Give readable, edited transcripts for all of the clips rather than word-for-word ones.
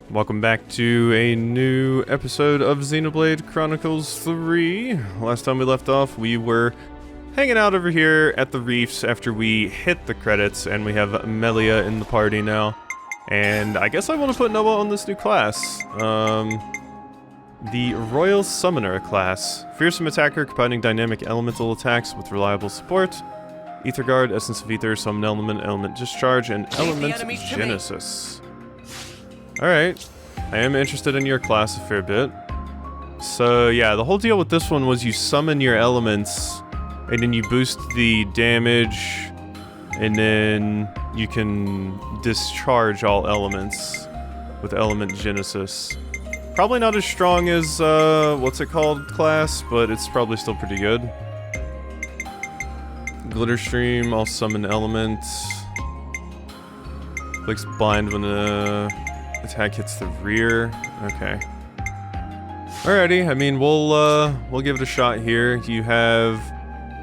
Welcome back to a new episode of Xenoblade Chronicles 3. Last time we left off, we were hanging out over here at the reefs after we hit the credits, and we have Melia in the party now. And I guess I want to put Noah on this new class. The Royal Summoner class. Fearsome attacker combining dynamic elemental attacks with reliable support. Ether Guard, Essence of Ether, Summon Element, Element Discharge, and Element Genesis. Alright, I am interested in your class a fair bit. So yeah, the whole deal with this one was you summon your elements, and then you boost the damage, and then you can discharge all elements with Element Genesis. Probably not as strong as, what's it called class, but it's probably still pretty good. Glitter Stream, I'll summon elements. Clicks blind when attack hits the rear. Okay. Alrighty, I mean, we'll give it a shot here. You have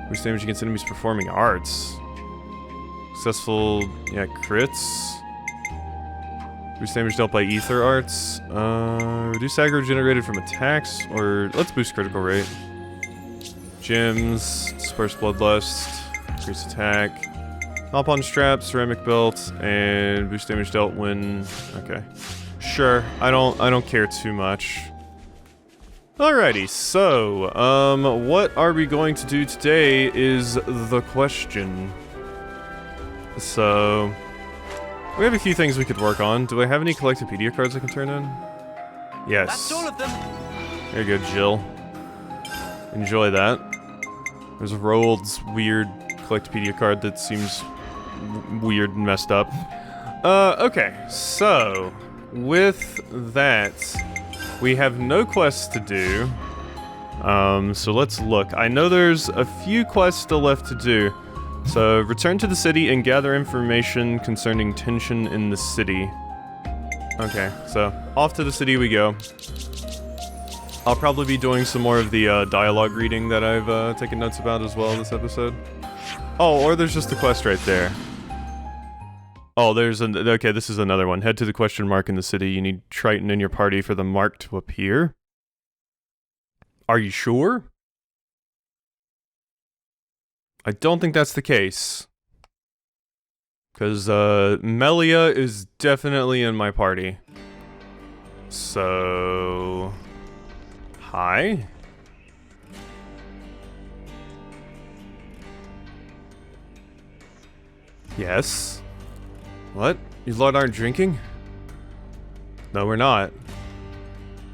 boost damage against enemies performing arts. Successful, yeah, crits. Boost damage dealt by ether arts. Reduce aggro generated from attacks, or let's boost critical rate. Gems, disperse bloodlust, increase attack. Hop-on strap, ceramic belt, and boost damage dealt when... Okay. Sure, I don't care too much. Alrighty, so, what are we going to do today is the question. So, we have a few things we could work on. Do I have any Collectopedia cards I can turn in? Yes. That's all of them. There you go, Jill. Enjoy that. There's a Roald's weird Collectopedia card that seems weird and messed up. Okay, so with that, we have no quests to do. So let's look. I know there's a few quests still left to do. So return to the city and gather information concerning tension in the city. Okay, so off to the city we go. I'll probably be doing some more of the dialogue reading that I've taken notes about as well this episode. Oh, or there's just a quest right there. Oh, okay, this is another one. Head to the question mark in the city. You need Triton in your party for the mark to appear. Are you sure? I don't think that's the case. Because, Melia is definitely in my party. So... Hi? Yes? What? You lot aren't drinking? No, we're not.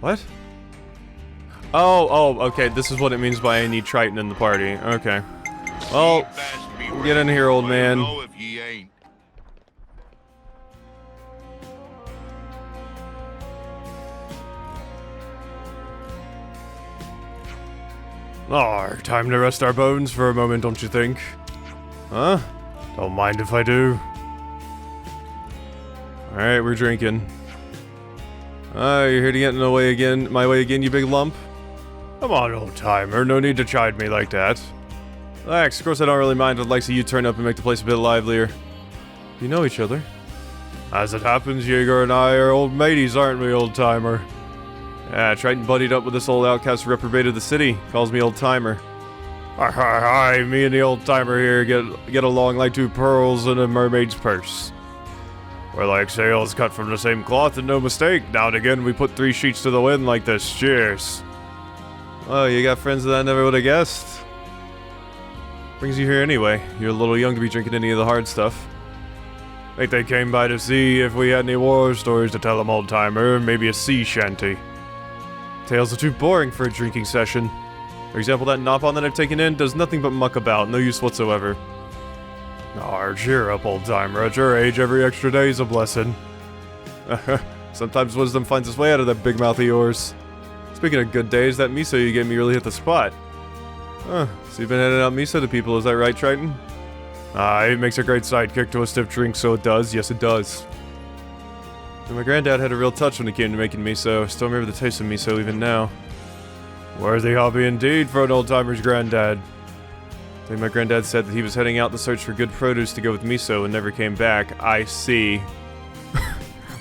What? Oh, okay, this is what it means by I need Triton in the party. Okay. Well, get in here, old man. Oh, time to rest our bones for a moment, don't you think? Huh? Don't mind if I do. Alright, we're drinking. You're here to get in my way again, you big lump? Come on, old timer, no need to chide me like that. Relax, of course I don't really mind. I'd like to see you turn up and make the place a bit livelier. You know each other? As it happens, Jaeger and I are old mateys, aren't we, old timer? Yeah, Triton buddied up with this old outcast who reprobated the city. Calls me old timer. Hi, me and the old timer here get along like two pearls in a mermaid's purse. We're like sails cut from the same cloth and no mistake. Now and again we put 3 sheets to the wind like this. Cheers. Oh, you got friends that I never would have guessed. Brings you here anyway. You're a little young to be drinking any of the hard stuff. Think they came by to see if we had any war stories to tell them, old timer. Maybe a sea shanty. Tales are too boring for a drinking session. For example, that Nopon that I've taken in does nothing but muck about, no use whatsoever. Aw, cheer up, old timer. At your age, every extra day is a blessing. Sometimes wisdom finds its way out of that big mouth of yours. Speaking of good days, that miso you gave me really hit the spot. So you've been handing out miso to people, is that right, Triton? It makes a great sidekick to a stiff drink, so it does. Yes, it does. And my granddad had a real touch when it came to making miso. Still remember the taste of miso even now. Worthy hobby indeed for an old-timer's granddad. I think my granddad said that he was heading out to search for good produce to go with miso and never came back. I see.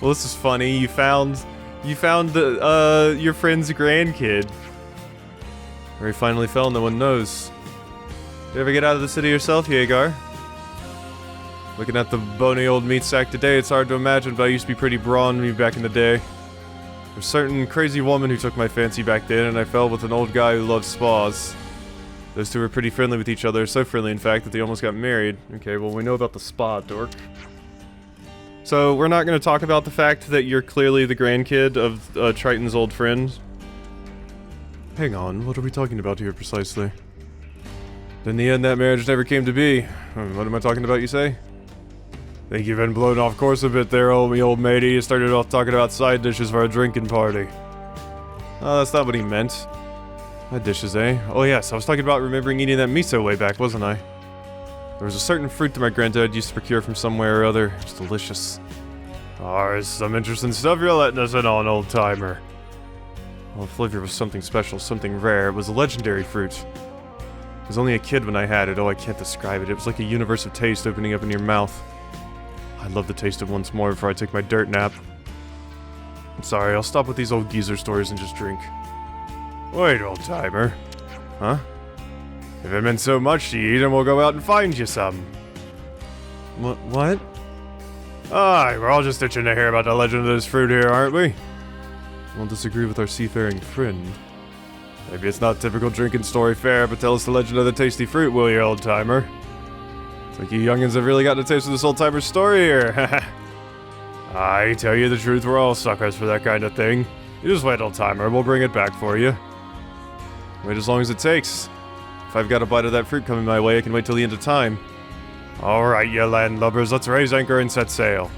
Well, this is funny. You found You found the, your friend's grandkid. Or he finally fell, no one knows. You ever get out of the city yourself, Yeagar? Looking at the bony old meat sack today, it's hard to imagine, but I used to be pretty brawny back in the day. There's a certain crazy woman who took my fancy back then, and I fell with an old guy who loved spas. Those two were pretty friendly with each other, so friendly in fact that they almost got married. Okay, well we know about the spa, dork. So, we're not going to talk about the fact that you're clearly the grandkid of Triton's old friend. Hang on, what are we talking about here precisely? In the end, that marriage never came to be. What am I talking about, you say? Think you've been blown off course a bit there, old matey. You started off talking about side dishes for a drinking party. Oh, that's not what he meant. Side dishes, eh? Oh yes, I was talking about remembering eating that miso way back, wasn't I? There was a certain fruit that my granddad used to procure from somewhere or other. It's delicious. Oh, there's some interesting stuff you're letting us in on, old-timer. Well, the flavor was something special, something rare. It was a legendary fruit. I was only a kid when I had it. Oh, I can't describe it. It was like a universe of taste opening up in your mouth. I'd love to taste it once more before I take my dirt nap. I'm sorry, I'll stop with these old geezer stories and just drink. Wait, old-timer. Huh? If it meant so much to you eat, then we'll go out and find you some. What? Aye, we're all just itching to hear about the legend of this fruit here, aren't we? Won't disagree with our seafaring friend. Maybe it's not typical drinking story fare, but tell us the legend of the tasty fruit, will you, old-timer? It's like you youngins have really gotten a taste of this old-timer's story here. I tell you the truth, we're all suckers for that kind of thing. You just wait, old-timer, we'll bring it back for you. Wait as long as it takes. If I've got a bite of that fruit coming my way, I can wait till the end of time. Alright, you landlubbers, let's raise anchor and set sail.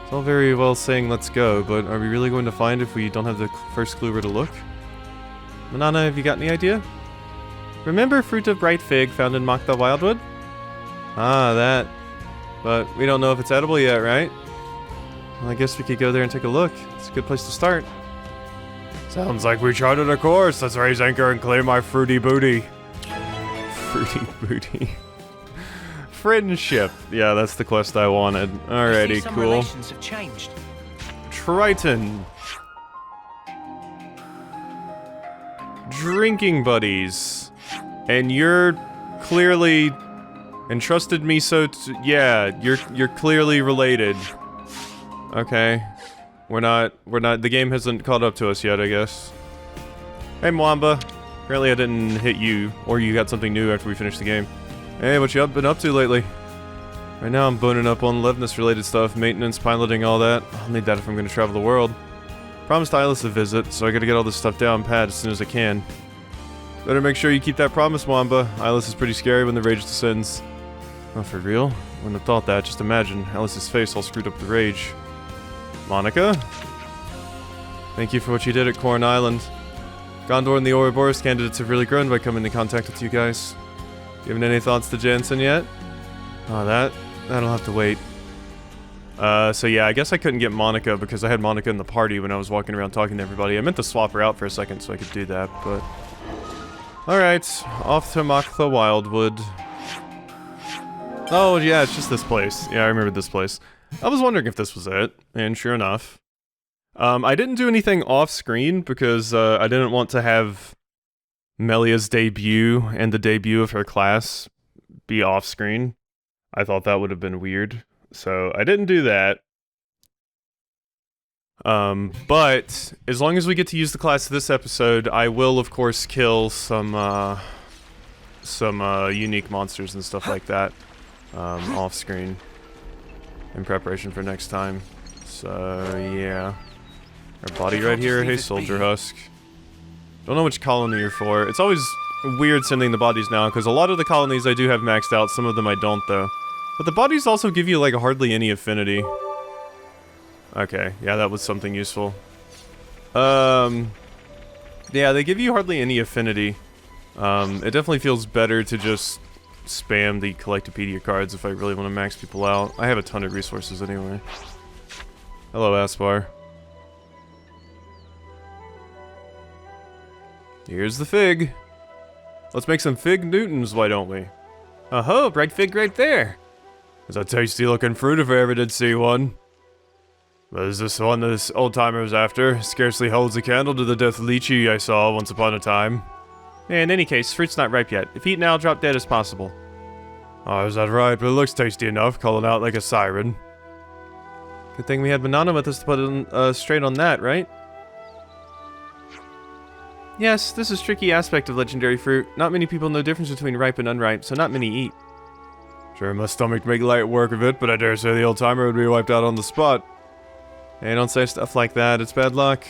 It's all very well saying let's go, but are we really going to find if we don't have the first clue where to look? Manana, have you got any idea? Remember Fruit of Bright Fig found in Mach the Wildwood? Ah, that. But we don't know if it's edible yet, right? Well, I guess we could go there and take a look. It's a good place to start. Sounds like we charted a course. Let's raise anchor and claim our fruity booty. Fruity booty. Friendship. Yeah, that's the quest I wanted. Alrighty, cool. Relations have changed. Triton. Drinking buddies. And you're clearly entrusted me so yeah, you're clearly related. Okay. We're not, the game hasn't caught up to us yet, I guess. Hey, Mwamba. Apparently I didn't hit you, or you got something new after we finished the game. Hey, what you been up to lately? Right now I'm boning up on Levness-related stuff, maintenance, piloting, all that. I'll need that if I'm gonna travel the world. Promised Eyeless a visit, so I gotta get all this stuff down pat as soon as I can. Better make sure you keep that promise, Mwamba. Eyeless is pretty scary when the rage descends. Oh, for real? Wouldn't have thought that, just imagine. Eyeless's face all screwed up with rage. Monica? Thank you for what you did at Corn Island. Gondor and the Ouroboros candidates have really grown by coming into contact with you guys. Given any thoughts to Jansen yet? Oh, that'll have to wait. So yeah, I guess I couldn't get Monica because I had Monica in the party when I was walking around talking to everybody. I meant to swap her out for a second so I could do that, but... Alright, off to Mach the Wildwood. Oh, yeah, it's just this place. Yeah, I remember this place. I was wondering if this was it, and sure enough. I didn't do anything off-screen because I didn't want to have Melia's debut and the debut of her class be off-screen. I thought that would have been weird, so I didn't do that. But as long as we get to use the class this episode, I will of course kill some unique monsters and stuff like that off-screen in preparation for next time. So yeah. Our body right here. Hey, Soldier Husk. Don't know which colony you're for. It's always weird sending the bodies now, because a lot of the colonies I do have maxed out, some of them I don't, though. But the bodies also give you, like, hardly any affinity. Okay, yeah, that was something useful. Yeah, they give you hardly any affinity. It definitely feels better to just spam the Collectopedia cards if I really want to max people out. I have a ton of resources anyway. Hello, Aspar. Here's the fig. Let's make some fig Newtons, why don't we? Oh-ho, bright fig right there. It's a tasty looking fruit if I ever did see one. But is this one this old-timer was after? Scarcely holds a candle to the death lychee I saw once upon a time. In any case, fruit's not ripe yet. If eaten now, drop dead as possible. Oh, is that right? But it looks tasty enough, calling out like a siren. Good thing we had Banana with us to put it straight on that, right? Yes, this is a tricky aspect of legendary fruit. Not many people know the difference between ripe and unripe, so not many eat. Sure, my stomach make light work of it, but I dare say the old-timer would be wiped out on the spot. Hey, don't say stuff like that. It's bad luck.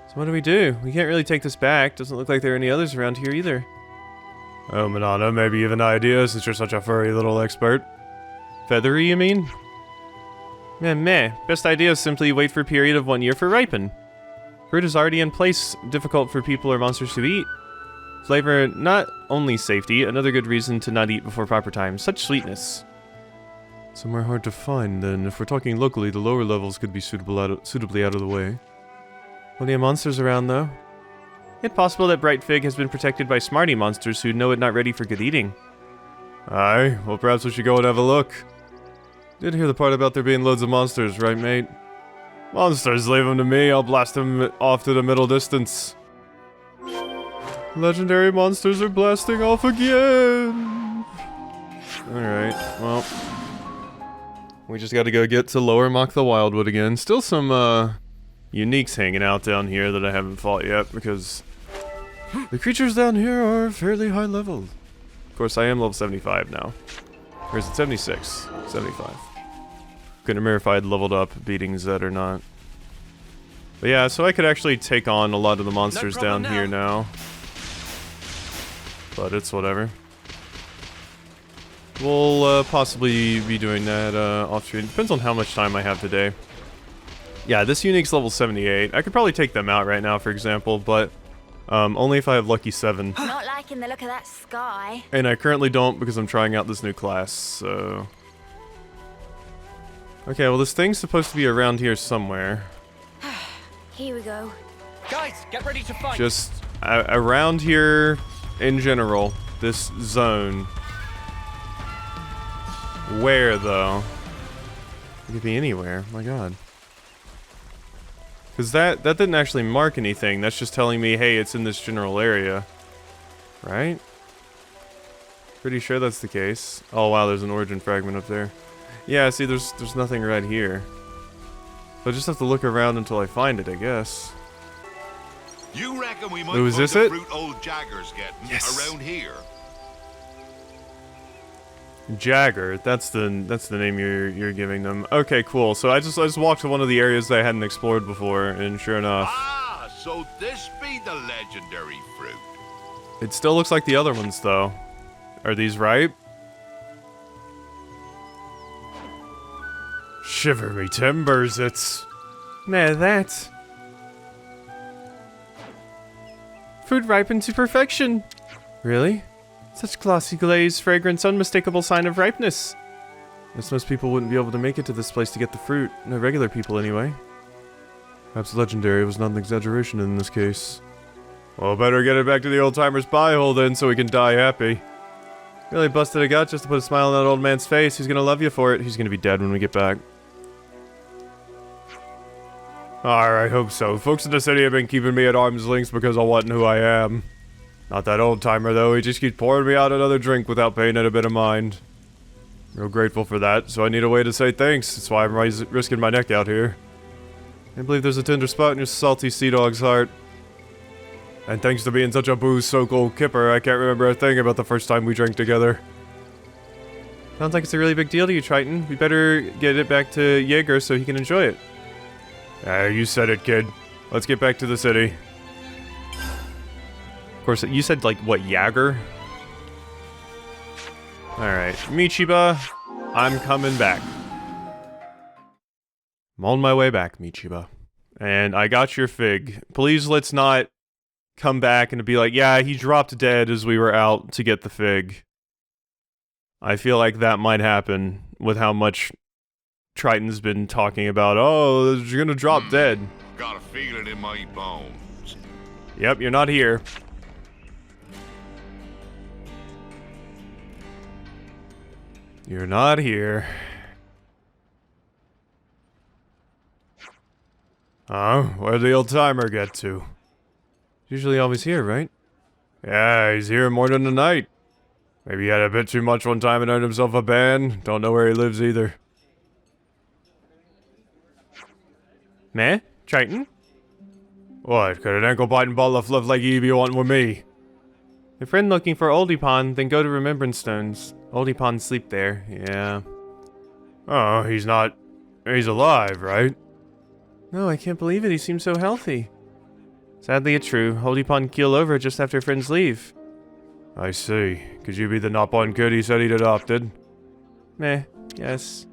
So what do? We can't really take this back. Doesn't look like there are any others around here either. Oh, Manana, maybe you have an idea since you're such a furry little expert. Feathery, you mean? Meh. Best idea is simply wait for a period of 1 year for ripen. Fruit is already in place, difficult for people or monsters to eat. Flavor, not only safety, another good reason to not eat before proper time. Such sweetness. Somewhere hard to find, then. If we're talking locally, the lower levels could be suitably out of the way. Plenty of monsters around, though. It's possible that Bright Fig has been protected by smarty monsters who know it not ready for good eating. Aye, well perhaps we should go and have a look. Did hear the part about there being loads of monsters, right mate? Monsters, leave them to me, I'll blast them off to the middle distance. Legendary monsters are blasting off again! Alright, well. We just gotta go get to Lower Mock the Wildwood again. Still some, uniques hanging out down here that I haven't fought yet, because the creatures down here are fairly high level. Of course, I am level 75 now. Or is it 76? 75. Couldn't remember if I had leveled up beating Zed or not. But yeah, so I could actually take on a lot of the monsters down here now. But it's whatever. We'll possibly be doing that off-screen. Depends on how much time I have today. Yeah, this unique's level 78. I could probably take them out right now, for example, but only if I have Lucky 7. Not liking the look of that sky. And I currently don't because I'm trying out this new class, so... Okay, well this thing's supposed to be around here somewhere. Here we go. Guys, get ready to fight. Just around here in general, this zone. Where, though? It could be anywhere, my god. Because that didn't actually mark anything, that's just telling me, hey, it's in this general area. Right? Pretty sure that's the case. Oh wow, there's an origin fragment up there. Yeah, see, there's nothing right here. So I just have to look around until I find it, I guess. You reckon we might Ooh, is find this the it? fruit old Jagger's getting around here? Jagger, that's the name you're giving them. Okay, cool. So I just walked to one of the areas that I hadn't explored before, and sure enough, Ah, so this be the legendary fruit. it still looks like the other ones, though. Are these ripe? Shiver me timbers, it's... Nah, that. Fruit ripened to perfection. Really? Such glossy glaze, fragrance, unmistakable sign of ripeness. Guess most people wouldn't be able to make it to this place to get the fruit. No regular people, anyway. Perhaps legendary was not an exaggeration in this case. Well, better get it back to the old-timer's pie hole then, so we can die happy. Really busted a gut just to put a smile on that old man's face. He's gonna love you for it. He's gonna be dead when we get back. I hope so. Folks in the city have been keeping me at arm's length because I wasn't who I am. Not that old-timer, though. He just keeps pouring me out another drink without paying it a bit of mind. Real grateful for that, so I need a way to say thanks. That's why I'm risking my neck out here. I believe there's a tender spot in your salty sea dog's heart. And thanks to being such a booze-soaked old kipper, I can't remember a thing about the first time we drank together. Sounds like it's a really big deal to you, Triton. We better get it back to Jaeger so he can enjoy it. You said it, kid. Let's get back to the city. Of course, you said, like, what, Jaeger? Alright, Michiba, I'm coming back. I'm on my way back, Michiba. And I got your fig. Please let's not come back and be like, yeah, he dropped dead as we were out to get the fig. I feel like that might happen with how much Triton's been talking about, oh, you're gonna drop dead. Got a feeling in my bones. Yep, you're not here. You're not here. Huh? Where'd the old timer get to? Usually always here, right? Yeah, he's here more than a night. Maybe he had a bit too much one time and earned himself a ban. Don't know where he lives either. Meh? Triton? What? Could an ankle-biting ball of fluff like you be wanting with me? Your friend looking for Oldie Pond, then go to Remembrance Stones. Oldie Pond sleep there, yeah. Oh, he's not... He's alive, right? No, I can't believe it, he seems so healthy. Sadly, it's true. Oldie Pond keel over just after friends leave. I see. Could you be the not one kid he said he'd adopted? Meh, yes.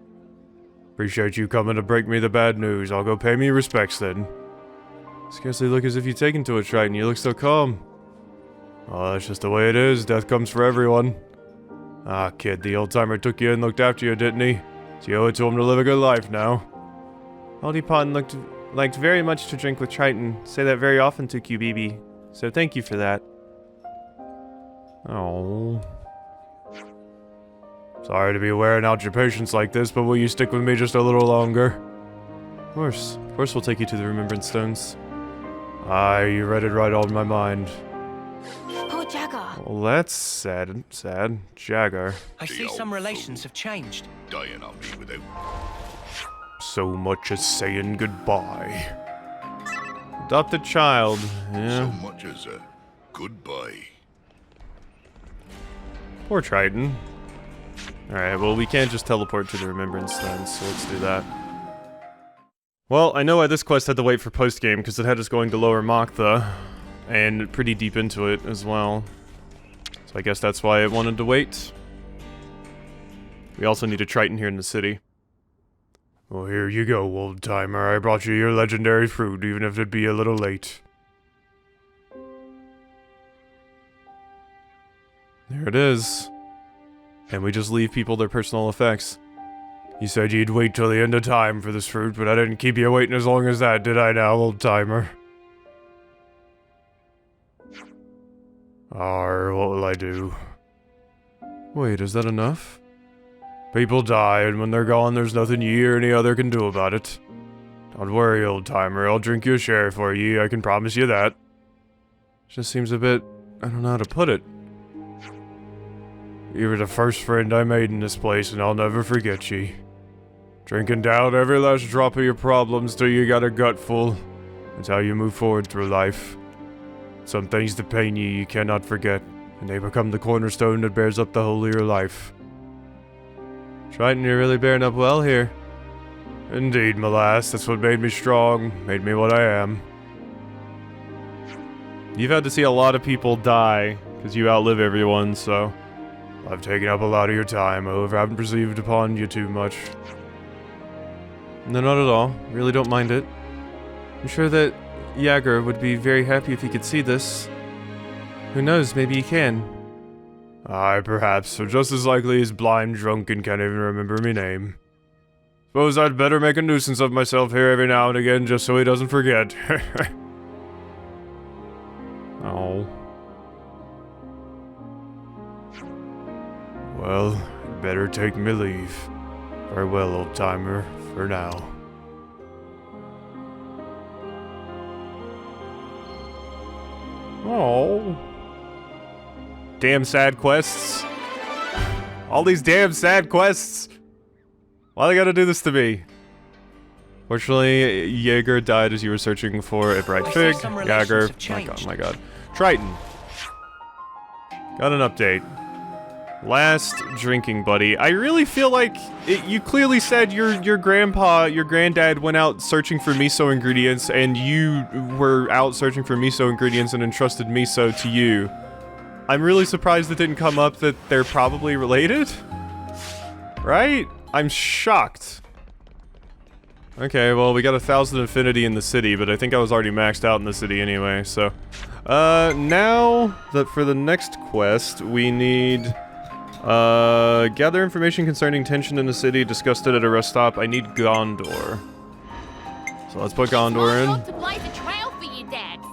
Appreciate you coming to break me the bad news. I'll go pay me respects then. Scarcely look as if you'd taken to it, Triton. You look so calm. Oh, that's just the way it is. Death comes for everyone. Ah, kid, the old timer took you and looked after you, didn't he? So you owe it to him to live a good life now. Oldie Pond liked very much to drink with Triton. Say that very often to QBB. So thank you for that. Oh. Sorry to be wearing out your patience like this, but will you stick with me just a little longer? Of course we'll take you to the Remembrance Stones. Aye, you read it right on my mind. Poor Jagger. Well, that's sad. Jagger. I see some relations have changed. Dying on me without. So much as saying goodbye. Adopted child. So Yeah. much as a goodbye. Poor Triton. Alright, well, we can't just teleport to the Remembrance Stones, so let's do that. Well, I know why this quest had to wait for post-game, because it had us going to Lower Maktha, and pretty deep into it as well. So I guess that's why it wanted to wait. We also need a Triton here in the city. Well, here you go, old timer. I brought you your legendary fruit, even if it'd be a little late. There it is. And we just leave people their personal effects. You said you'd wait till the end of time for this fruit, but I didn't keep you waiting as long as that, did I now, old timer? Arr, what will I do? Wait, is that enough? People die, and when they're gone, there's nothing you or any other can do about it. Don't worry, old timer. I'll drink you a share for ye, I can promise you that. Just seems a bit... I don't know how to put it. You were the first friend I made in this place, and I'll never forget ye. Drinking down every last drop of your problems till you got a gut full. It's how you move forward through life. Some things that pain you cannot forget, and they become the cornerstone that bears up the whole of your life. Triton, you're really bearing up well here. Indeed, my lass, that's what made me strong, made me what I am. You've had to see a lot of people die, because you outlive everyone, so... I've taken up a lot of your time, however, I haven't perceived upon you too much. No, not at all. Really don't mind it. I'm sure that Jagger would be very happy if he could see this. Who knows, maybe he can. Aye, perhaps, so just as likely he's blind, drunk, and can't even remember me name. Suppose I'd better make a nuisance of myself here every now and again, just so he doesn't forget. Oh. Well, better take me leave. Farewell, old timer, for now. Oh. Damn sad quests. All these damn sad quests. Why they gotta do this to me? Fortunately, Jaeger died as you were searching for a bright fig. Jagger, my god. Triton. Got an update. Last drinking buddy. I really feel like you clearly said your granddad went out searching for miso ingredients, and you were out searching for miso ingredients and entrusted miso to you. I'm really surprised it didn't come up that they're probably related. Right? I'm shocked. Okay, well, we got 1,000 infinity in the city, but I think I was already maxed out in the city anyway, so... now, for the next quest, we need... gather information concerning tension in the city, discussed it at a rest stop. I need Gondor. So let's put Gondor in. To blaze a trail for you, Dads.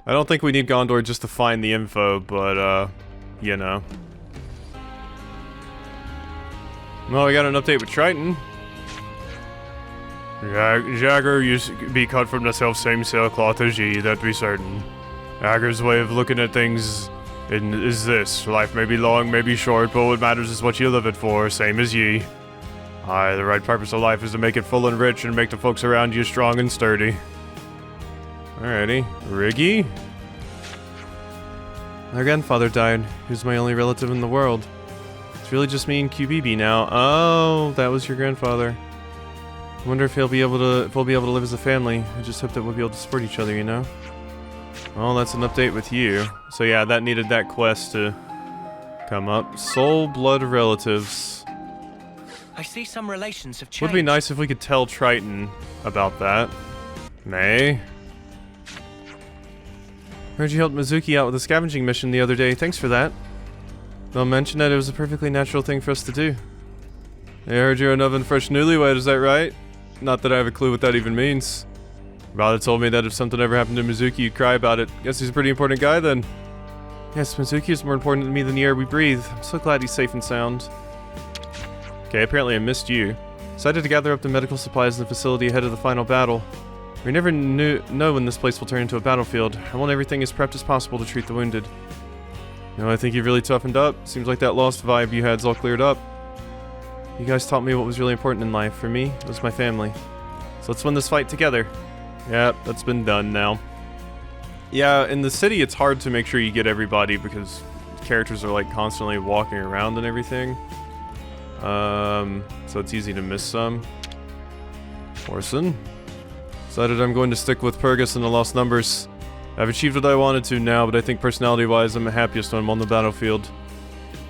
I don't think we need Gondor just to find the info, but, you know. Well, we got an update with Triton. Jagger used to be cut from the self-same sailcloth as ye, that be certain. Jagger's way of looking at things is this. Life may be long, may be short, but what matters is what you live it for, same as ye. Aye, the right purpose of life is to make it full and rich and make the folks around you strong and sturdy. Alrighty. Riggy? My grandfather died. He was my only relative in the world. It's really just me and QBB now. Oh, that was your grandfather. I wonder if we'll be able to live as a family. I just hope that we'll be able to support each other, you know? Well, that's an update with you. So yeah, that needed that quest to come up. Soul blood relatives. I see some relations have changed. Would be nice if we could tell Triton about that. May. Heard you helped Mizuki out with a scavenging mission the other day. Thanks for that. Don't mention that it was a perfectly natural thing for us to do. I heard you're an oven fresh newlywed, is that right? Not that I have a clue what that even means. Father told me that if something ever happened to Mizuki, you'd cry about it. Guess he's a pretty important guy then. Yes, Mizuki is more important to me than the air we breathe. I'm so glad he's safe and sound. Okay, apparently I missed you. Decided to gather up the medical supplies in the facility ahead of the final battle. We never know when this place will turn into a battlefield. I want everything as prepped as possible to treat the wounded. You know, I think you've really toughened up. Seems like that lost vibe you had's all cleared up. You guys taught me what was really important in life. For me, it was my family. So let's win this fight together. Yep, that's been done now. Yeah, in the city it's hard to make sure you get everybody because characters are like constantly walking around and everything. So it's easy to miss some. Orson. Decided I'm going to stick with Purgus and the Lost Numbers. I've achieved what I wanted to now, but I think personality-wise I'm the happiest when I'm on the battlefield.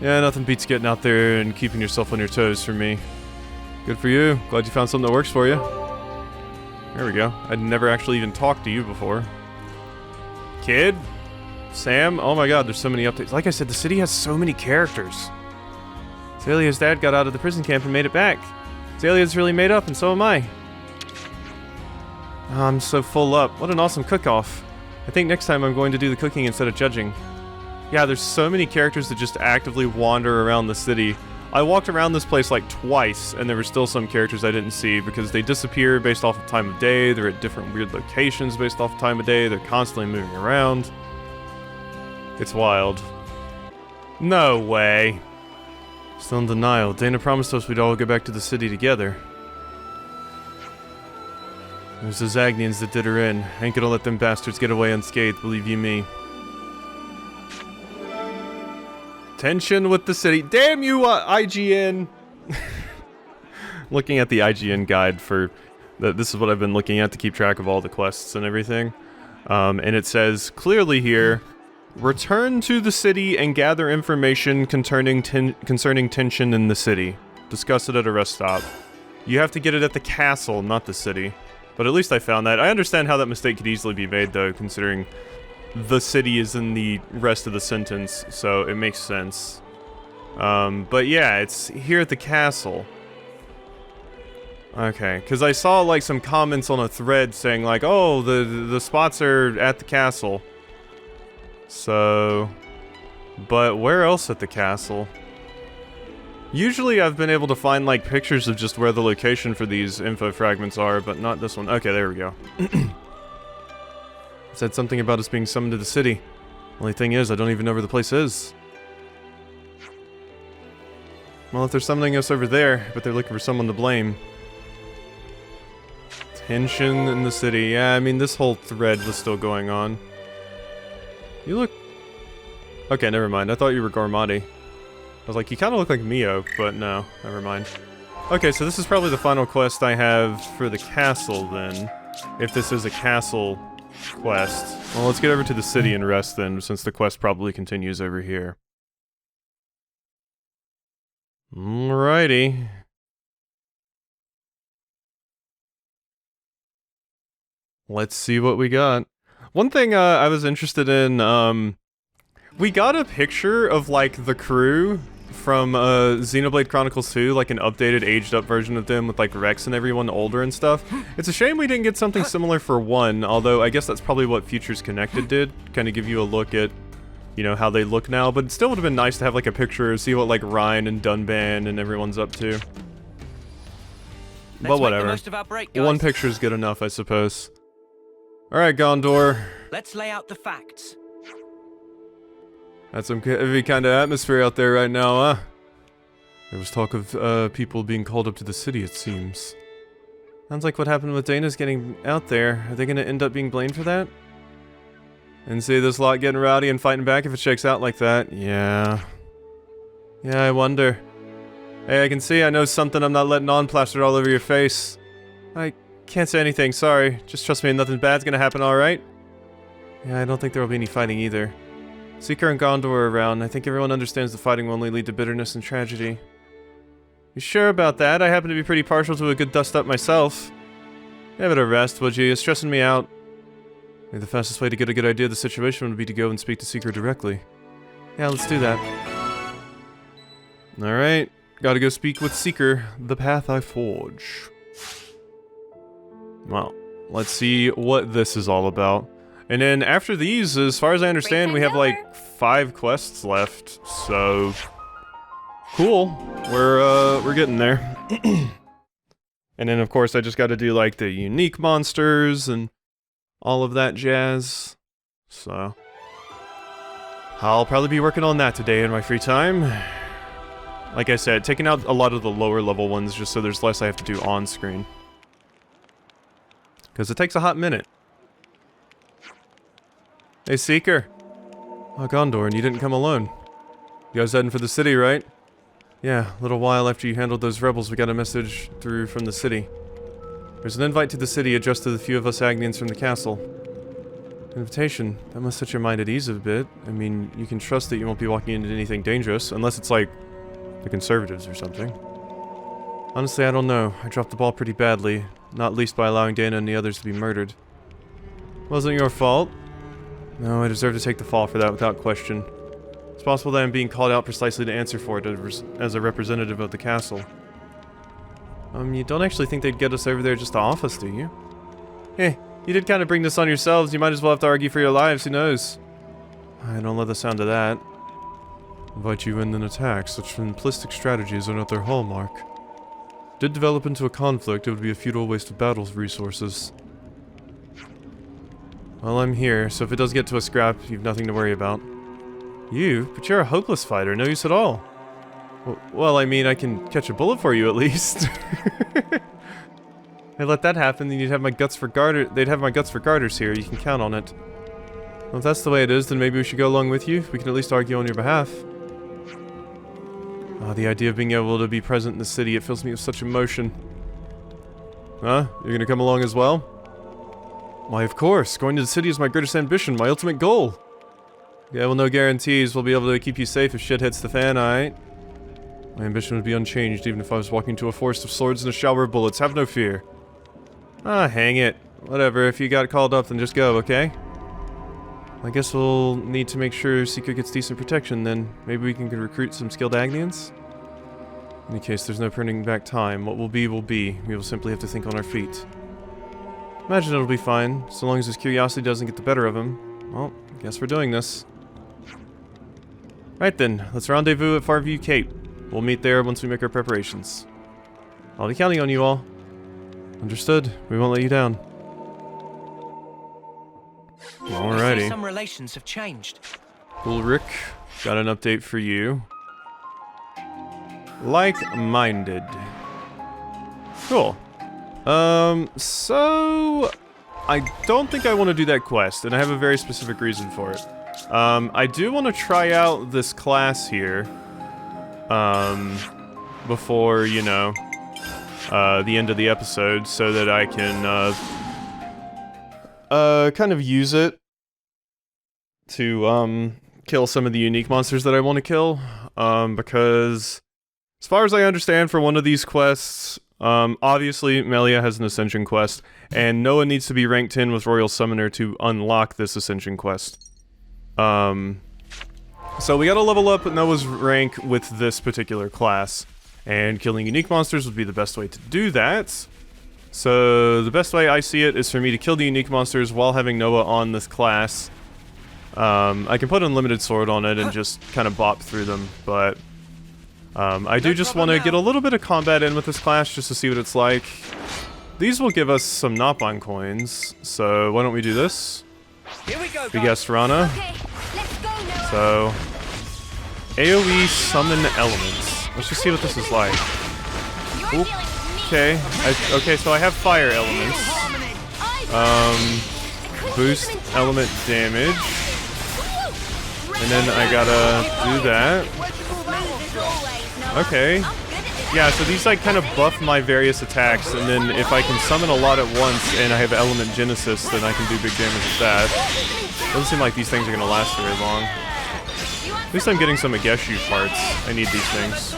Yeah, nothing beats getting out there and keeping yourself on your toes for me. Good for you. Glad you found something that works for you. There we go. I'd never actually even talked to you before. Kid? Sam? Oh my god, there's so many updates. Like I said, the city has so many characters. Zalia's dad got out of the prison camp and made it back. Zalia's really made up, and so am I. Oh, I'm so full up. What an awesome cook-off. I think next time I'm going to do the cooking instead of judging. Yeah, there's so many characters that just actively wander around the city. I walked around this place like twice, and there were still some characters I didn't see because they disappear based off of time of day, they're at different weird locations based off of time of day, they're constantly moving around. It's wild. No way. Still in denial. Dana promised us we'd all get back to the city together. It was the Zagnians that did her in. I ain't gonna let them bastards get away unscathed, believe you me. Tension with the city. Damn you, IGN! Looking at the IGN guide for... this is what I've been looking at to keep track of all the quests and everything. And it says, clearly here, return to the city and gather information concerning tension in the city. Discuss it at a rest stop. You have to get it at the castle, not the city. But at least I found that. I understand how that mistake could easily be made, though, considering the city is in the rest of the sentence, so it makes sense. But yeah, it's here at the castle. Okay, because I saw, like, some comments on a thread saying, like, oh, the spots are at the castle. So... but where else at the castle? Usually I've been able to find, like, pictures of just where the location for these info fragments are, but not this one. Okay, there we go. Said something about us being summoned to the city. Only thing is, I don't even know where the place is. Well, if they're summoning us over there, but they're looking for someone to blame. Tension in the city. Yeah, I mean, this whole thread was still going on. You look... okay, never mind. I thought you were Gormati. I was like, you kind of look like Mio, but no, never mind. Okay, so this is probably the final quest I have for the castle, then. If this is a castle quest. Well, let's get over to the city and rest, then, since the quest probably continues over here. Alrighty. Let's see what we got. One thing I was interested in, we got a picture of, like, the crew from Xenoblade Chronicles 2, like an updated, aged-up version of them with, like, Rex and everyone older and stuff. It's a shame we didn't get something similar for 1, although I guess that's probably what Futures Connected did, kind of give you a look at, you know, how they look now, but it still would have been nice to have, like, a picture, see what, like, Ryan and Dunban and everyone's up to. but Let's make the whatever. most of our break, guys. One picture's good enough, I suppose. Alright, Gondor. Let's lay out the facts. That's some heavy kind of atmosphere out there right now, huh? There was talk of people being called up to the city, it seems. Sounds like what happened with Dana's getting out there. Are they gonna end up being blamed for that? And see this lot getting rowdy and fighting back if it shakes out like that? Yeah. Yeah, I wonder. Hey, I can see I know something I'm not letting on plastered all over your face. I can't say anything, sorry. Just trust me, nothing bad's gonna happen, alright? Yeah, I don't think there will be any fighting either. Seeker and Gondor are around. I think everyone understands the fighting will only lead to bitterness and tragedy. You sure about that? I happen to be pretty partial to a good dust-up myself. Have it a rest, would you? It's stressing me out. Maybe the fastest way to get a good idea of the situation would be to go and speak to Seeker directly. Yeah, let's do that. Alright, gotta go speak with Seeker, the path I forge. Well, let's see what this is all about. And then after these, as far as I understand, we have like 5 quests left, so... Cool. We're getting there. And then of course I just gotta do like the unique monsters and all of that jazz. So I'll probably be working on that today in my free time. Like I said, taking out a lot of the lower level ones just so there's less I have to do on screen. Because it takes a hot minute. Hey Seeker. Oh Gondor, and you didn't come alone. You guys heading for the city, right? Yeah, a little while after you handled those rebels, we got a message through from the city. There's an invite to the city addressed to the few of us Agnians from the castle. Invitation? That must set your mind at ease a bit. I mean, you can trust that you won't be walking into anything dangerous, unless it's like the Conservatives or something. Honestly, I don't know. I dropped the ball pretty badly, not least by allowing Dana and the others to be murdered. Wasn't your fault. No, I deserve to take the fall for that without question. It's possible that I'm being called out precisely to answer for it as a representative of the castle. You don't actually think they'd get us over there just to off us, do you? Hey, you did kind of bring this on yourselves, you might as well have to argue for your lives, who knows? I don't love the sound of that. Invite you in and attack, such simplistic strategies are not their hallmark. Did develop into a conflict, it would be a futile waste of battle resources. Well, I'm here, so if it does get to a scrap, you've nothing to worry about. You? But you're a hopeless fighter, no use at all. Well, I mean, I can catch a bullet for you at least. Hey, let that happen, then you'd have my guts for garter. They'd have my guts for garters here. You can count on it. Well, if that's the way it is, then maybe we should go along with you. We can at least argue on your behalf. Oh, the idea of being able to be present in the city, it fills me with such emotion. Huh? You're gonna come along as well? Why, of course. Going to the city is my greatest ambition, my ultimate goal. Yeah, well, no guarantees we'll be able to keep you safe if shit hits the fan, alright? My ambition would be unchanged even if I was walking to a forest of swords and a shower of bullets. Have no fear. Ah, hang it. Whatever, if you got called up, then just go, okay? I guess we'll need to make sure Seeker gets decent protection, then. Maybe we can recruit some skilled Agnians? In any case, there's no turning back time. What will be, will be. We will simply have to think on our feet. Imagine it'll be fine, so long as his curiosity doesn't get the better of him. Well, guess we're doing this. Right then, let's rendezvous at Farview Cape. We'll meet there once we make our preparations. I'll be counting on you all. Understood. We won't let you down. I see some relations have changed. Ulrich, got an update for you. Like-minded. Cool. So... I don't think I want to do that quest, and I have a very specific reason for it. I do want to try out this class here. Before, you know, the end of the episode, so that I can, kind of use it to, kill some of the unique monsters that I want to kill. Because, as far as I understand for one of these quests, obviously Melia has an Ascension quest, and Noah needs to be ranked 10 with Royal Summoner to unlock this Ascension quest. So we gotta level up Noah's rank with this particular class, and killing unique monsters would be the best way to do that. So the best way I see it is for me to kill the unique monsters while having Noah on this class. I can put Unlimited Sword on it and just kind of bop through them, but I do just want to get a little bit of combat in with this class just to see what it's like. These will give us some Nopon coins, so why don't we do this? Here we go, We guessed Rana. Okay, let's go, Noah. So, AoE summon elements. Let's just see what this is like. You're Oop. dealing with me. Okay, okay, so I have fire elements. Boost element damage. And then I gotta do that. Okay. Yeah, so these like kind of buff my various attacks, and then if I can summon a lot at once and I have element genesis, then I can do big damage with that. Doesn't seem like these things are gonna last very long. At least I'm getting some Ageshu parts. I need these things.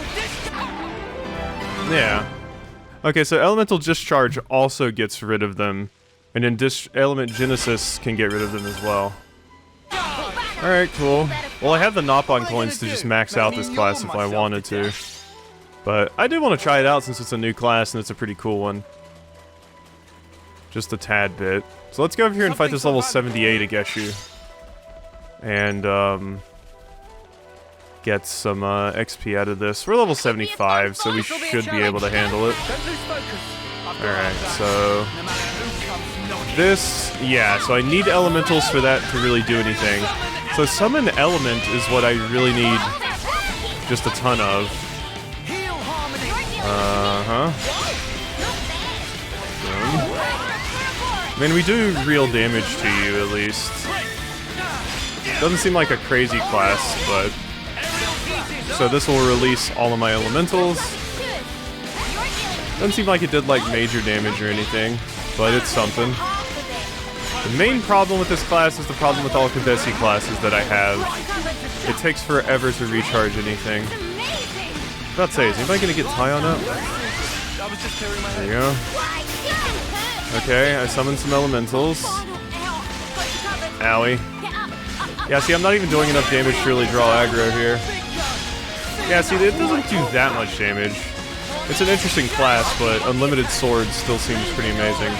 Yeah. Okay, so elemental discharge also gets rid of them, and then element genesis can get rid of them as well. Alright, cool. Well, I have the Nopon coins to just max out this class if I wanted to. But I do want to try it out since it's a new class and it's a pretty cool one. Just a tad bit. So let's go over here and fight this level 78 Ageshu. And, get some XP out of this. We're level 75, so we should be able to handle it. Alright, so... this, yeah, so I need elementals for that to really do anything. So summon element is what I really need just a ton of. I mean, we do real damage to you, at least. Doesn't seem like a crazy class, but... so this will release all of my elementals. Doesn't seem like it did, like, major damage or anything, but it's something. The main problem with this class is the problem with all Keves classes that I have. It takes forever to recharge anything. About to say, is anybody gonna get Tyon up? There you go. Okay, I summoned some elementals. Owie. Yeah, see, I'm not even doing enough damage to really draw aggro here. Yeah, see, it doesn't do that much damage. It's an interesting class, but Unlimited Sword still seems pretty amazing.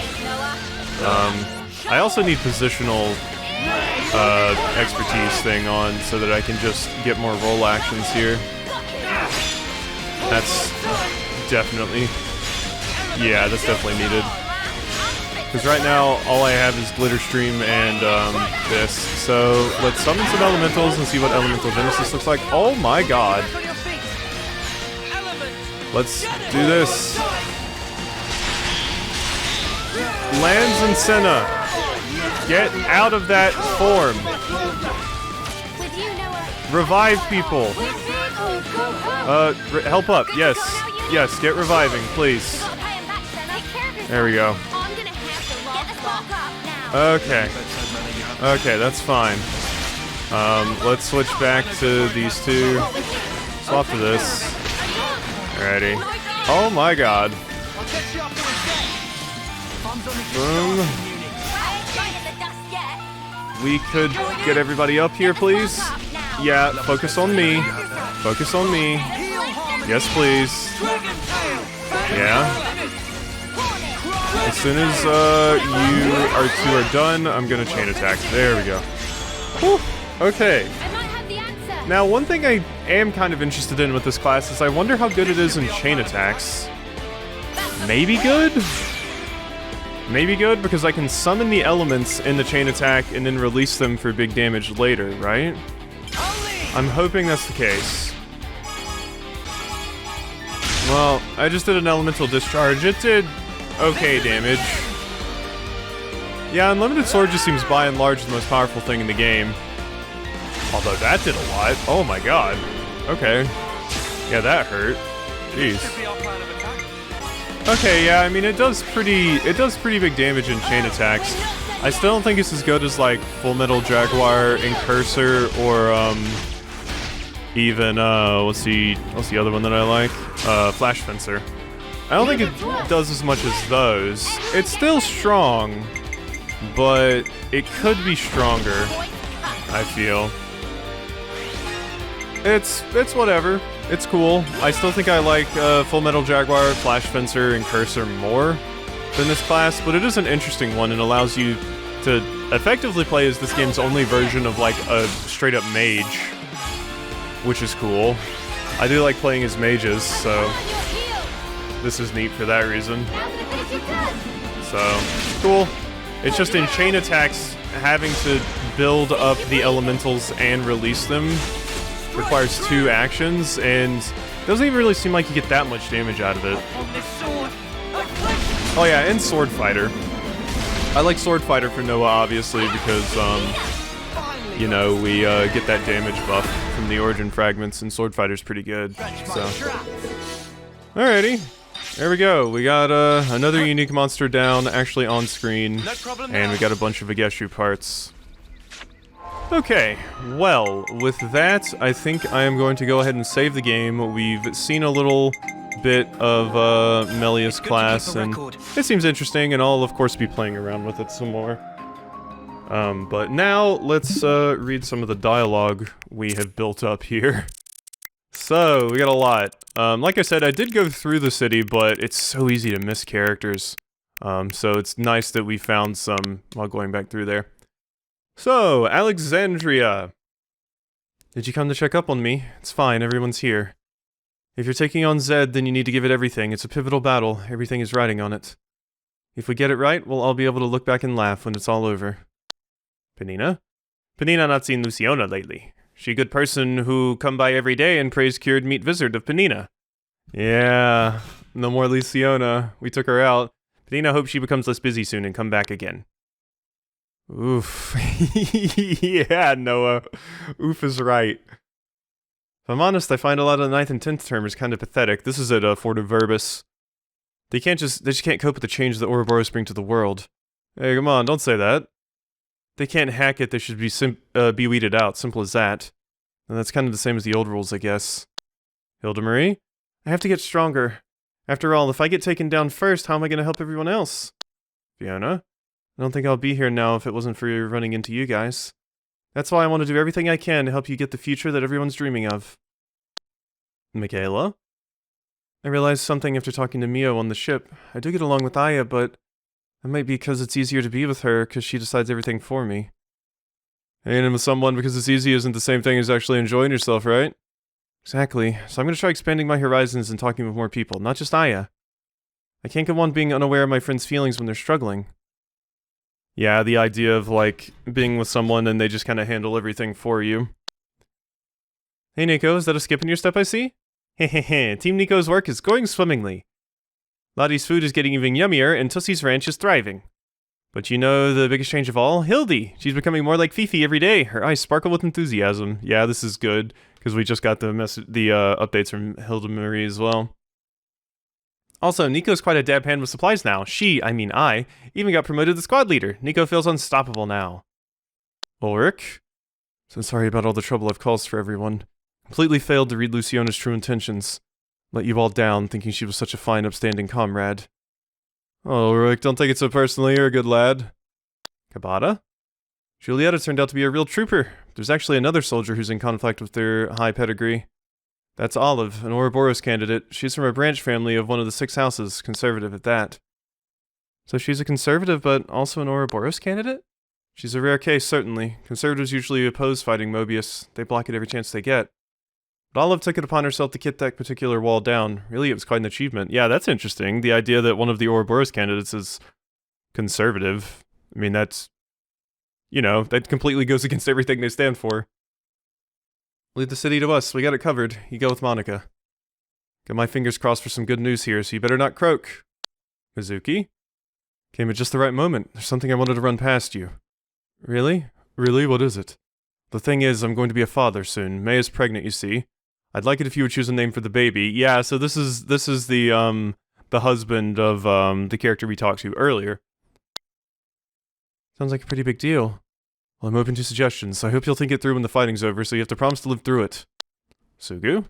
I also need positional expertise thing on so that I can just get more roll actions here. That's definitely... yeah, that's definitely needed. Because right now, all I have is Glitter Stream and this. So let's summon some elementals and see what Elemental Genesis looks like. Oh my god. Let's do this. Lands and Senna. Get out of that form. With you, Noah. Revive people. Help up. Yes. Yes, get reviving, please. I'll pay him back, Senna. Take care of yourself. There we go. I'm gonna have to get the fuck up now. Okay. Okay, that's fine. Let's switch back to these two. Swap to this. Alrighty. Oh my god. Boom. We could get everybody up here, please. Yeah, focus on me. Focus on me. Yes, please. Yeah. As soon as you two are done, I'm gonna chain attack. There we go. Whew. Okay. Now, one thing I am kind of interested in with this class is I wonder how good it is in chain attacks. Maybe good? Maybe good because I can summon the elements in the chain attack and then release them for big damage later, right? I'm hoping that's the case. Well, I just did an elemental discharge. It did okay damage. Yeah, Unlimited Sword just seems by and large the most powerful thing in the game. Although that did a lot. Oh my god. Okay. Yeah, that hurt. Jeez. Okay, yeah, I mean it does pretty big damage in chain attacks. I still don't think it's as good as like Full Metal Jaguar, Incursor, or even what's the other one that I like? Flash Fencer. I don't think it does as much as those. It's still strong, but it could be stronger, I feel. It's whatever. It's cool. I still think I like Full Metal Jaguar, Flash Fencer, and Cursor more than this class, but it is an interesting one and allows you to effectively play as this game's only version of like a straight-up mage, which is cool. I do like playing as mages, so On your heel. this is neat for that reason. Now for the finishing touch. So, cool. It's just in chain attacks, having to build up the elementals and release them requires 2 actions, and doesn't even really seem like you get that much damage out of it. On this sword. Oh yeah, and Sword Fighter. I like Sword Fighter for Noah, obviously, because, you know, we get that damage buff from the origin fragments, and Sword Fighter's pretty good, so. Alrighty. There we go. We got another unique monster down, actually on screen, No problem and we got a bunch of Ageshu parts. Okay, well, with that, I think I am going to go ahead and save the game. We've seen a little bit of Melia's Good to class, keep a and record. it seems interesting, and I'll, of course, be playing around with it some more. But now, let's read some of the dialogue we have built up here. So, we got a lot. Like I said, I did go through the city, but it's so easy to miss characters. So it's nice that we found some while going back through there. So, Alexandria. Did you come to check up on me? It's fine, everyone's here. If you're taking on Zed, then you need to give it everything. It's a pivotal battle. Everything is riding on it. If we get it right, we'll all be able to look back and laugh when it's all over. Penina? Penina not seen Luciona lately. She a good person who come by every day and praise cured meat wizard of Penina. Yeah, no more Luciona. We took her out. Penina hopes she becomes less busy soon and come back again. Oof. Yeah, Noah. Oof is right. If I'm honest, I find a lot of the 9th and 10th termers kind of pathetic. This is at Fort of Verbis. They just can't cope with the change that Ouroboros bring to the world. Hey, come on, don't say that. They can't hack it, they should be weeded out, simple as that. And that's kind of the same as the old rules, I guess. Hilda Marie? I have to get stronger. After all, if I get taken down first, how am I going to help everyone else? Fiona? I don't think I'll be here now if it wasn't for running into you guys. That's why I want to do everything I can to help you get the future that everyone's dreaming of. Michaela? I realized something after talking to Mio on the ship. I do get along with Aya, but that might be because it's easier to be with her, because she decides everything for me. Hanging in with someone because it's easy isn't the same thing as actually enjoying yourself, right? Exactly. So I'm going to try expanding my horizons and talking with more people, not just Aya. I can't go on being unaware of my friends' feelings when they're struggling. Yeah, the idea of, like, being with someone and they just kind of handle everything for you. Hey, Nico, is that a skip in your step I see? Hehehe, Team Nico's work is going swimmingly. Lottie's food is getting even yummier, and Tussie's ranch is thriving. But you know the biggest change of all? Hildy! She's becoming more like Fifi every day. Her eyes sparkle with enthusiasm. Yeah, this is good, because we just got the updates from Hilda Marie as well. Also, Nico's quite a dab hand with supplies now. I, even got promoted to squad leader. Nico feels unstoppable now. Ulrich? So sorry about all the trouble I've caused for everyone. Completely failed to read Luciona's true intentions. Let you all down, thinking she was such a fine, upstanding comrade. Oh, Ulrich, don't take it so personally. You're a good lad. Kabata? Julietta turned out to be a real trooper. There's actually another soldier who's in conflict with their high pedigree. That's Olive, an Ouroboros candidate. She's from a branch family of one of the 6 houses, conservative at that. So she's a conservative, but also an Ouroboros candidate? She's a rare case, certainly. Conservatives usually oppose fighting Mobius. They block it every chance they get. But Olive took it upon herself to get that particular wall down. Really, it was quite an achievement. Yeah, that's interesting. The idea that one of the Ouroboros candidates is conservative. I mean, that's... You know, that completely goes against everything they stand for. Leave the city to us. We got it covered. You go with Monica. Got my fingers crossed for some good news here, so you better not croak. Mizuki? Came at just the right moment. There's something I wanted to run past you. Really? Really? What is it? The thing is, I'm going to be a father soon. May is pregnant, you see. I'd like it if you would choose a name for the baby. Yeah, so this is the husband of the character we talked to earlier. Sounds like a pretty big deal. Well, I'm open to suggestions. I hope you'll think it through when the fighting's over, so you have to promise to live through it. Sugu?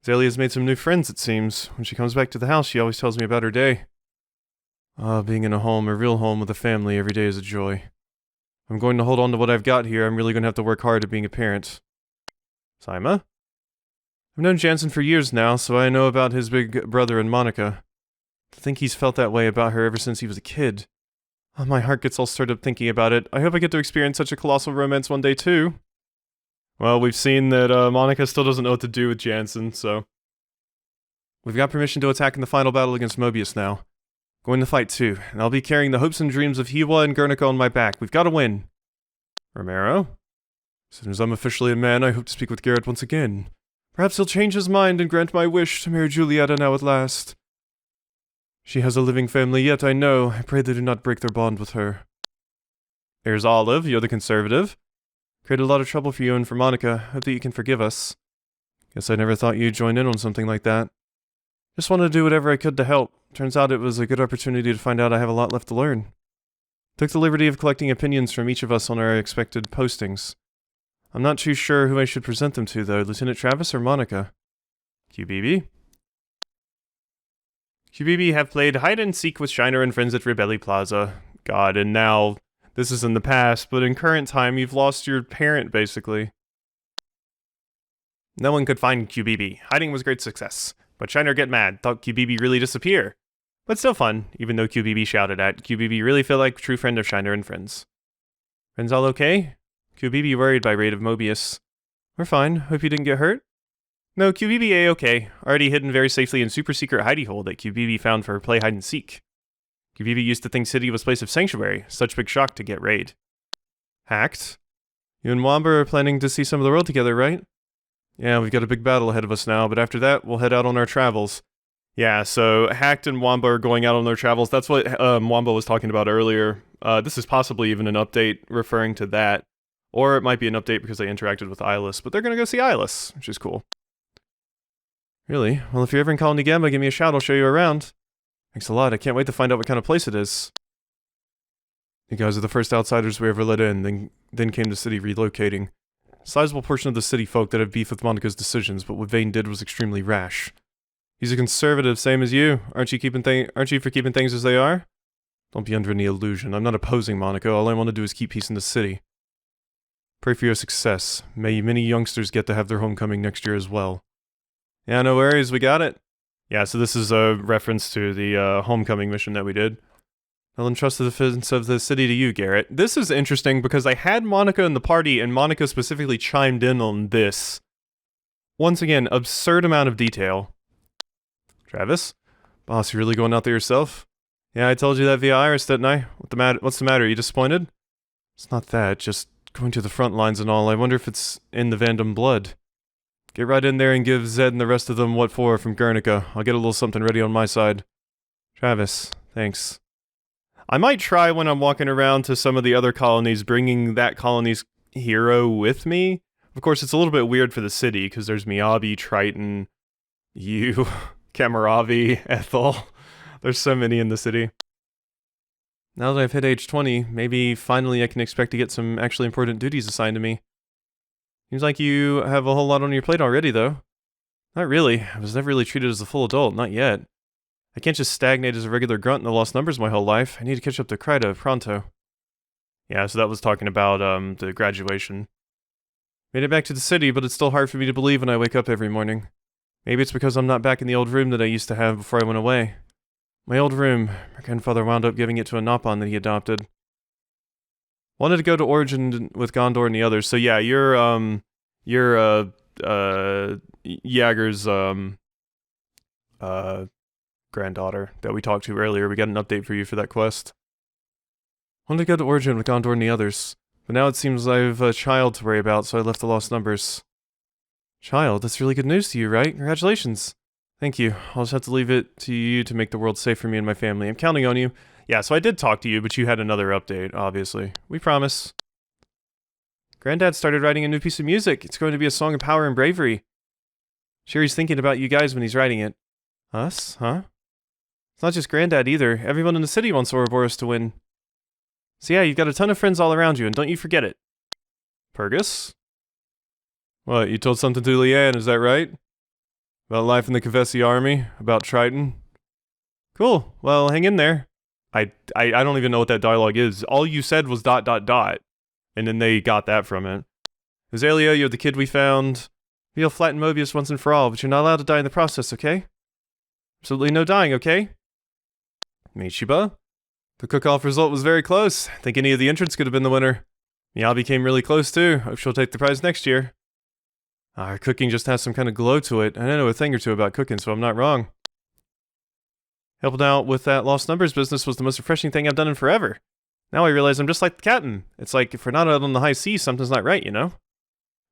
Zalia's made some new friends, it seems. When she comes back to the house, she always tells me about her day. Being in a real home with a family every day is a joy. I'm going to hold on to what I've got here. I'm really going to have to work hard at being a parent. Saima? I've known Jansen for years now, so I know about his big brother and Monica. To think he's felt that way about her ever since he was a kid. Oh, my heart gets all stirred up thinking about it. I hope I get to experience such a colossal romance one day, too. Well, we've seen that Monica still doesn't know what to do with Jansen, so... We've got permission to attack in the final battle against Mobius now. Going to fight too, and I'll be carrying the hopes and dreams of Hiwa and Guernica on my back. We've got to win. Romero? As soon as I'm officially a man, I hope to speak with Garrett once again. Perhaps he'll change his mind and grant my wish to marry Julieta now at last. She has a living family yet, I know. I pray they do not break their bond with her. There's Olive, you're the conservative. Created a lot of trouble for you and for Monica. Hope that you can forgive us. Guess I never thought you'd join in on something like that. Just wanted to do whatever I could to help. Turns out it was a good opportunity to find out I have a lot left to learn. Took the liberty of collecting opinions from each of us on our expected postings. I'm not too sure who I should present them to, though. Lieutenant Travis or Monica? QBB? QBB have played hide-and-seek with Shiner and friends at Rebelli Plaza. God, and now, this is in the past, but in current time, you've lost your parent, basically. No one could find QBB. Hiding was great success. But Shiner get mad, thought QBB really disappear. But still fun, even though QBB shouted at. QBB really feel like true friend of Shiner and friends. Friends all okay? QBB worried by rate of Mobius. We're fine, hope you didn't get hurt? No, QBB A-okay, already hidden very safely in super secret hidey hole that QBB found for play hide and seek. QBB used to think city was place of sanctuary, such big shock to get raid. Hacked? You and Wamba are planning to see some of the world together, right? Yeah, we've got a big battle ahead of us now, but after that, we'll head out on our travels. Yeah, so Hacked and Wamba are going out on their travels. That's what Wamba was talking about earlier. This is possibly even an update referring to that. Or it might be an update because they interacted with Eyeless, but they're going to go see Eyeless, which is cool. Really? Well, if you're ever in Colony Gamma, give me a shout, I'll show you around. Thanks a lot, I can't wait to find out what kind of place it is. You guys are the first outsiders we ever let in, then came to city relocating. Sizable portion of the city folk that have beef with Monica's decisions, but what Vane did was extremely rash. He's a conservative, same as you. Aren't you for keeping things as they are? Don't be under any illusion. I'm not opposing Monica. All I want to do is keep peace in the city. Pray for your success. May many youngsters get to have their homecoming next year as well. Yeah, no worries. We got it. Yeah, so this is a reference to the homecoming mission that we did. I'll entrust the defense of the city to you, Garrett. This is interesting because I had Monica in the party, and Monica specifically chimed in on this. Once again, absurd amount of detail. Travis? Boss, you really going out there yourself? Yeah, I told you that via Iris, didn't I? What's the matter? Are you disappointed? It's not that, just going to the front lines and all. I wonder if it's in the Vandom blood. Get right in there and give Zed and the rest of them what for from Guernica. I'll get a little something ready on my side. Travis, thanks. I might try when I'm walking around to some of the other colonies, bringing that colony's hero with me. Of course, it's a little bit weird for the city, because there's Miyabi, Triton, you, Kamaravi, Ethel. There's so many in the city. Now that I've hit age 20, maybe finally I can expect to get some actually important duties assigned to me. Seems like you have a whole lot on your plate already, though. Not really. I was never really treated as a full adult, not yet. I can't just stagnate as a regular grunt in the lost numbers my whole life. I need to catch up to Kryta pronto. Yeah, so that was talking about, the graduation. Made it back to the city, but it's still hard for me to believe when I wake up every morning. Maybe it's because I'm not back in the old room that I used to have before I went away. My old room. My grandfather wound up giving it to a Nopon that he adopted. Wanted to go to Origin with Gondor and the others, so yeah, you're Jager's, granddaughter that we talked to earlier. We got an update for you for that quest. Wanted to go to Origin with Gondor and the others, but now it seems I have a child to worry about, so I left the lost numbers. Child? That's really good news to you, right? Congratulations. Thank you. I'll just have to leave it to you to make the world safe for me and my family. I'm counting on you. Yeah, so I did talk to you, but you had another update, obviously. We promise. Granddad started writing a new piece of music. It's going to be a song of power and bravery. Sure, he's thinking about you guys when he's writing it. Us? Huh? It's not just Granddad either. Everyone in the city wants Ouroboros to win. So yeah, you've got a ton of friends all around you, and don't you forget it. Purgus? What, you told something to Leanne, is that right? About life in the Kevesi army? About Triton? Cool, well, hang in there. I don't even know what that dialogue is. All you said was ... And then they got that from it. Azalea, you're the kid we found. We'll flatten Mobius once and for all, but you're not allowed to die in the process, okay? Absolutely no dying, okay? Michiba? The cook-off result was very close. I think any of the entrants could have been the winner. Miyabi came really close too. Hope she'll take the prize next year. Her cooking just has some kind of glow to it, and I know a thing or two about cooking, so I'm not wrong. Helping out with that lost numbers business was the most refreshing thing I've done in forever. Now I realize I'm just like the captain. It's like, if we're not out on the high seas, something's not right, you know?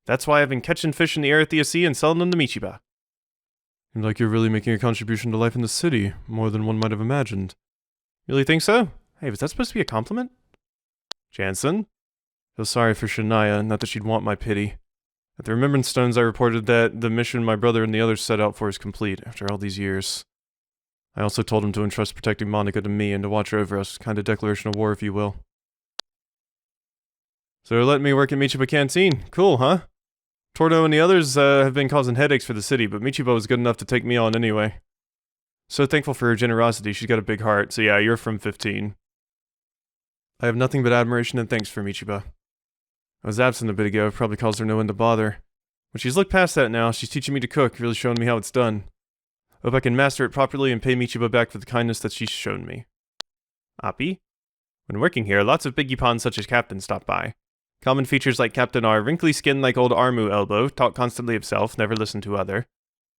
That's why I've been catching fish in the air at the sea and selling them to Michiba. Seems like you're really making a contribution to life in the city, more than one might have imagined. Really think so? Hey, was that supposed to be a compliment? Jansen? Feel sorry for Shania, not that she'd want my pity. At the Remembrance Stones, I reported that the mission my brother and the others set out for is complete, after all these years. I also told him to entrust protecting Monica to me and to watch over us, kind of declaration of war, if you will. So they're letting me work at Michiba Canteen. Cool, huh? Tordo and the others have been causing headaches for the city, but Michiba was good enough to take me on anyway. So thankful for her generosity. She's got a big heart. So yeah, you're from 15. I have nothing but admiration and thanks for Michiba. I was absent a bit ago, probably caused her no end of bother. But she's looked past that now. She's teaching me to cook, really showing me how it's done. Hope I can master it properly and pay Michiba back for the kindness that she's shown me. Appy? When working here, lots of biggie pawns such as Captain stop by. Common features like Captain are wrinkly skin like old Armu elbow, talk constantly of self, never listen to other.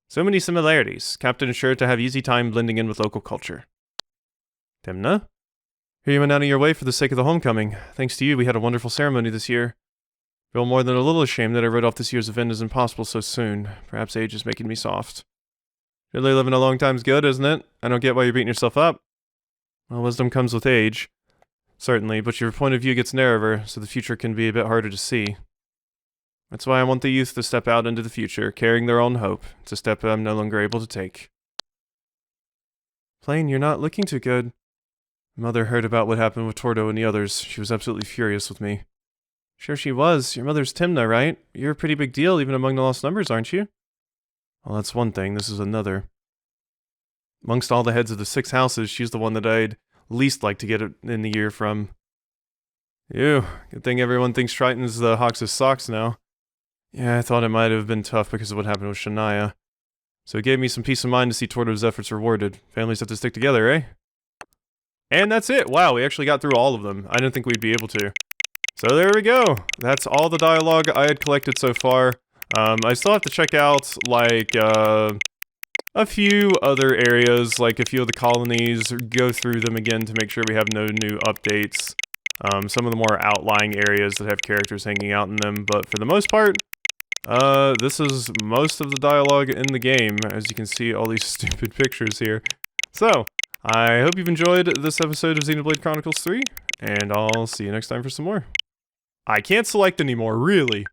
So many similarities. Captain is sure to have easy time blending in with local culture. Temna? Here you went out of your way for the sake of the homecoming. Thanks to you, we had a wonderful ceremony this year. Feel more than a little ashamed that I wrote off this year's event as impossible so soon. Perhaps age is making me soft. Really living a long time's good, isn't it? I don't get why you're beating yourself up. Well, wisdom comes with age. Certainly, but your point of view gets narrower, so the future can be a bit harder to see. That's why I want the youth to step out into the future, carrying their own hope. It's a step I'm no longer able to take. Plain, you're not looking too good. Mother heard about what happened with Tordo and the others. She was absolutely furious with me. Sure she was. Your mother's Timna, right? You're a pretty big deal even among the lost numbers, aren't you? Well, that's one thing. This is another. Amongst all the heads of the 6 houses, she's the one that I'd least like to get it in the year from. Ew, good thing everyone thinks Triton's the Hawks' socks now. Yeah, I thought it might have been tough because of what happened with Shania. So it gave me some peace of mind to see Tordo's efforts rewarded. Families have to stick together, eh? And that's it! Wow, we actually got through all of them. I didn't think we'd be able to. So there we go! That's all the dialogue I had collected so far. I still have to check out, like, a few other areas, like a few of the colonies, go through them again to make sure we have no new updates. Some of the more outlying areas that have characters hanging out in them, but for the most part, this is most of the dialogue in the game. As you can see, all these stupid pictures here. So, I hope you've enjoyed this episode of Xenoblade Chronicles 3, and I'll see you next time for some more. I can't select anymore, really.